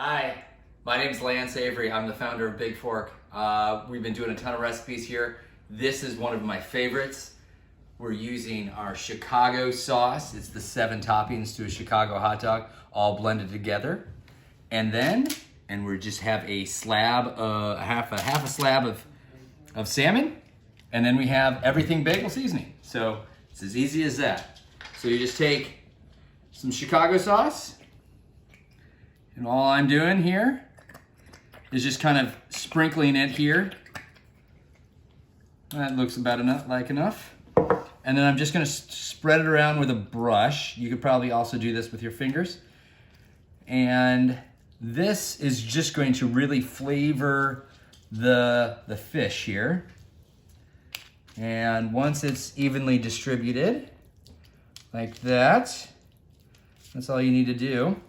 Hi, my name's Lance Avery. I'm the founder of Big Fork. We've been doing a ton of recipes here. This is one of my favorites. We're using our Chicago sauce. It's the 7 toppings to a Chicago hot dog, all blended together. And we just have a slab, half a slab of salmon. And then we have everything bagel seasoning. So it's as easy as that. So you just take some Chicago sauce. And all I'm doing here is just kind of sprinkling it here. That looks about enough. And then I'm just gonna spread it around with a brush. You could probably also do this with your fingers. And this is just going to really flavor the fish here. And once it's evenly distributed, like that, that's all you need to do.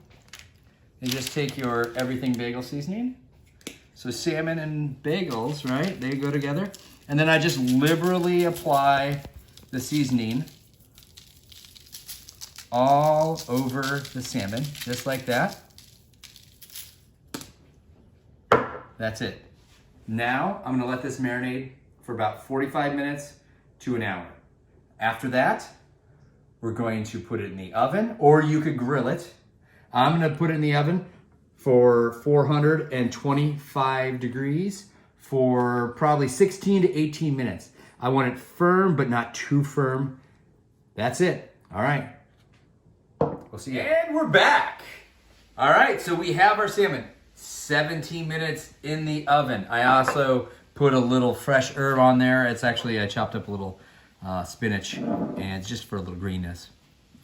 You just take your everything bagel seasoning. So salmon and bagels, right? They go together. And then I just liberally apply the seasoning all over the salmon, just like that. That's it. Now I'm gonna let this marinate for about 45 minutes to an hour. After that, we're going to put it in the oven, or you could grill it. I'm gonna put it in the oven for 425 degrees for probably 16 to 18 minutes. I want it firm, but not too firm. That's it. All right. We'll see you. And we're back. All right, so we have our salmon. 17 minutes in the oven. I also put a little fresh herb on there. It's actually, I chopped up a little spinach, and it's just for a little greenness.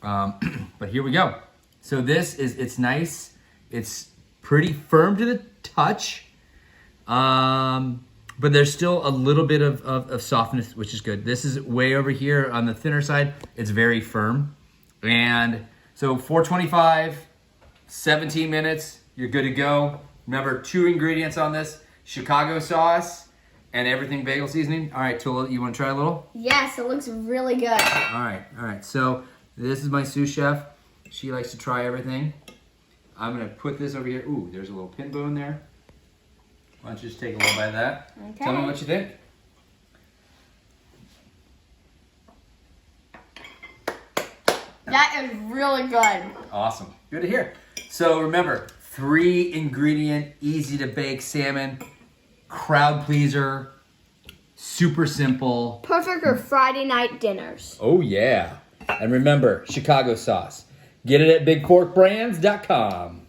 But here we go. So it's nice. It's pretty firm to the touch. But there's still a little bit of softness, which is good. This is way over here on the thinner side. It's very firm. And so 425, 17 minutes, you're good to go. Remember, 2 ingredients on this: Chicago sauce and everything bagel seasoning. All right, Tula, you want to try a little? Yes, it looks really good. All right. So this is my sous chef. She likes to try everything. I'm gonna put this over here. Ooh, there's a little pin bone there. Why don't you just take a little bite of that? Okay. Tell me what you think. That is really good. Awesome. Good to hear. So remember, 3 ingredient, easy to bake salmon, crowd pleaser, super simple. Perfect for Friday night dinners. Oh yeah. And remember, Chicago sauce. Get it at bigforkbrands.com.